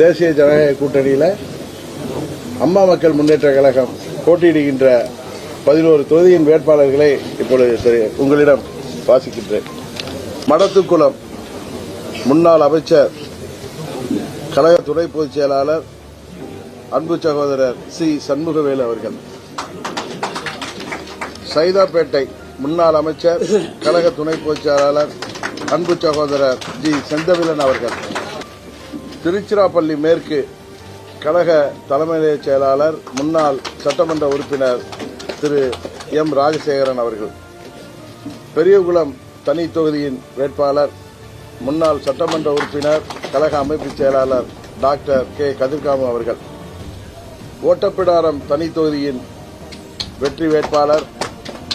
தேசிய ஜனநாயக கூட்டணியில் அம்மா மக்கள் முன்னேற்ற கழகம் போட்டியிடுகின்ற 11 தொகுதியின் வேட்பாளர்களை இப்பொழுது உங்களிடம் வாசிக்கின்றேன். மடத்துக்குளம் முன்னாள் அமைச்சர் கழக துணை பொதுச் செயலாளர் அன்பு சகோதரர் சி சண்முகவேலு அவர்கள். சைதாப்பேட்டை முன்னாள் அமைச்சர் கழக துணை பொதுச் செயலாளர் அன்பு சகோதரர் ஜி செந்தமிழன் அவர்கள். திருச்சிராப்பள்ளி மேற்கு கழக தலைமை செயலாளர் முன்னாள் சட்டமன்ற உறுப்பினர் திரு எம் ராஜசேகரன் அவர்கள். பெரியகுளம் தனி தொகுதியின் வேட்பாளர் முன்னாள் சட்டமன்ற உறுப்பினர் கழக அமைப்பு செயலாளர் டாக்டர் கே கதிர்காமு அவர்கள். ஓட்டப்பிடாரம் தனி தொகுதியின் வெற்றி வேட்பாளர்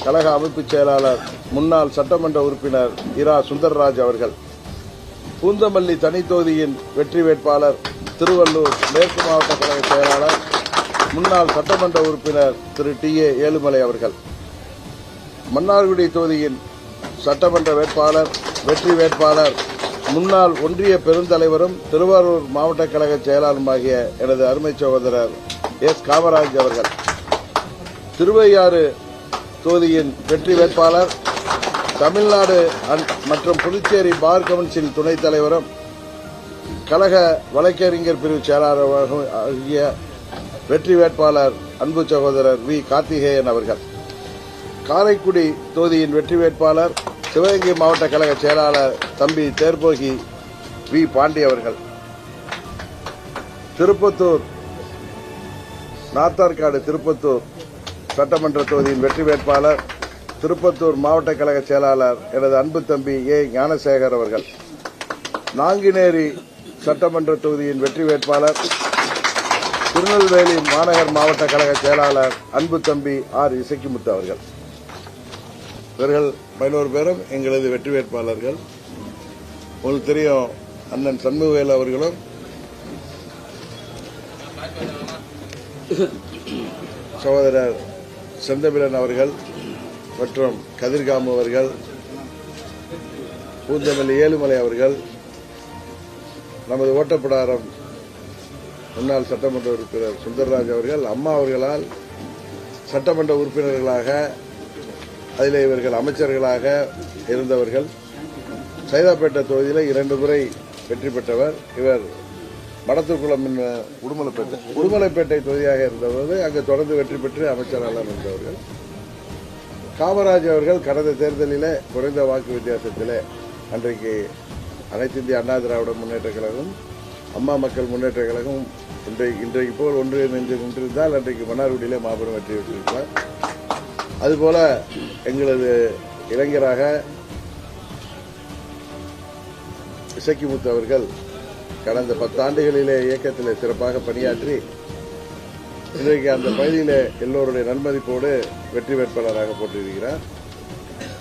கழக அமைப்பு செயலாளர் முன்னாள் சட்டமன்ற உறுப்பினர் இரா சுந்தர்ராஜ் அவர்கள். பூந்தமல்லி தனி தொகுதியின் வெற்றி வேட்பாளர் திருவள்ளூர் மேற்கு மாவட்ட கழக செயலாளர் முன்னாள் சட்டமன்ற உறுப்பினர் திரு டி ஏ ஏழுமலை அவர்கள். மன்னார்குடி தொகுதியின் சட்டமன்ற வேட்பாளர் வெற்றி வேட்பாளர் முன்னாள் ஒன்றிய பெருந்தலைவரும் திருவாரூர் மாவட்ட கழக செயலாளருமாகிய எனது அருமை சகோதரர் எஸ் காமராஜ் அவர்கள். திருவையாறு தொகுதியின் வெற்றி வேட்பாளர் தமிழ்நாடு மற்றும் புதுச்சேரி பார் கவுன்சில் துணைத் தலைவரும் கழக வழக்கறிஞர் பிரிவு செயலாளர் ஆகிய வெற்றி வேட்பாளர் அன்பு சகோதரர் வி கார்த்திகேயன் அவர்கள். காரைக்குடி தொகுதியின் வெற்றி வேட்பாளர் சிவகங்கை மாவட்ட கழக செயலாளர் தம்பி தேர்போகி வி பாண்டி அவர்கள். திருப்பத்தூர் நாத்தார்காடு திருப்பத்தூர் சட்டமன்ற தொகுதியின் வெற்றி வேட்பாளர் திருப்பத்தூர் மாவட்ட கழக செயலாளர் எனது அன்பு தம்பி ஏ ஞானசேகர் அவர்கள். நாங்குநேரி சட்டமன்ற தொகுதியின் வெற்றி வேட்பாளர் திருநெல்வேலி மாநகர் மாவட்ட கழக செயலாளர் அன்பு தம்பி ஆர் இசக்கிமுத்து அவர்கள். இவர்கள் 11 பேரும் எங்களது வெற்றி வேட்பாளர்கள். உங்களுக்கு தெரியும், அண்ணன் சண்முகவேலு அவர்களும் சகோதரர் செந்தமிழன் அவர்கள் மற்றும் கதிர்காமு அவர்கள், பூந்தமல்லி ஏழுமலை அவர்கள், நமது ஓட்டப்பிடாரம் முன்னாள் சட்டமன்ற உறுப்பினர் சுந்தர்ராஜ் அவர்கள் அம்மா அவர்களால் சட்டமன்ற உறுப்பினர்களாக, அதில் இவர்கள் அமைச்சர்களாக இருந்தவர்கள். சைதாப்பேட்டை தொகுதியில் 2 முறை வெற்றி பெற்றவர். இவர் மடத்துக்குளம் உடுமலைப்பேட்டை தொகுதியாக இருந்தபோது அங்கு தொடர்ந்து வெற்றி பெற்று அமைச்சராக இருந்தவர்கள். காமராஜ் அவர்கள் கடந்த தேர்தலில் குறைந்த வாக்கு வித்தியாசத்தில் அன்றைக்கு அனைத்து இந்திய அண்ணா திராவிட முன்னேற்ற கழகம் அம்மா மக்கள் முன்னேற்ற கழகம் இன்றைக்கு போல் ஒன்று நின்றிருந்தால் அன்றைக்கு மன்னார்குடியிலே மாபெரும் வெற்றி பெற்றிருக்கிறார். அதுபோல எங்களது இளைஞராக இசக்கிமுத்து அவர்கள் கடந்த 10 ஆண்டுகளிலே இயக்கத்திலே சிறப்பாக பணியாற்றி இன்றைக்கு அந்த பகுதியில் எல்லோருடைய நன்மதிப்போடு வெற்றி வேட்பாளராக போட்டியிருக்கிறார்.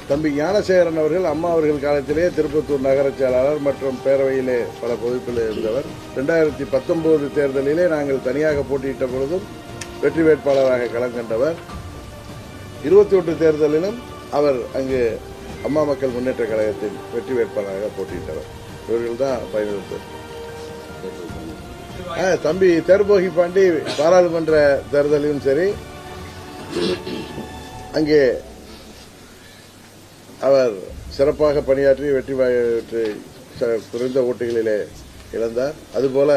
தம்பி ஞானசேகரன் அவர்கள் அம்மா அவர்கள் காலத்திலே திருப்பத்தூர் நகர செயலாளர் மற்றும் பேரவையிலே பல பொறுப்பில் இருந்தவர். 2019 தேர்தலிலே நாங்கள் தனியாக போட்டியிட்ட பொழுதும் வெற்றி வேட்பாளராக களம் கண்டவர். 21 தேர்தலிலும் அவர் அங்கு அம்மா மக்கள் முன்னேற்ற கழகத்தின் வெற்றி வேட்பாளராக போட்டியிட்டவர். இவர்கள் தான் 15 பேர். தம்பி தேர்போகி பாண்டி பாராளுமன்ற தேர்தலிலும் சரி அங்கே அவர் சிறப்பாக பணியாற்றி வெற்றி குறைந்த ஓட்டுகளிலே இழந்தார். அதுபோல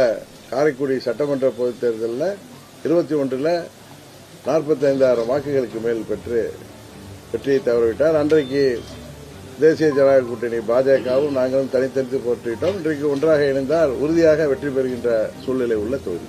காரைக்குடி சட்டமன்ற பொதுத் தேர்தலில் 21 45,000 வாக்குகளுக்கு மேல் பெற்று வெற்றியை தவறவிட்டார். அன்றைக்கு தேசிய ஜனநாயக கூட்டணி பாஜகவும் நாங்களும் தனித்தனித்து போட்டியிட்டோம். இன்றைக்கு ஒன்றாக இணைந்தால் உறுதியாக வெற்றி பெறுகின்ற சூழ்நிலை உள்ள தொகுதி.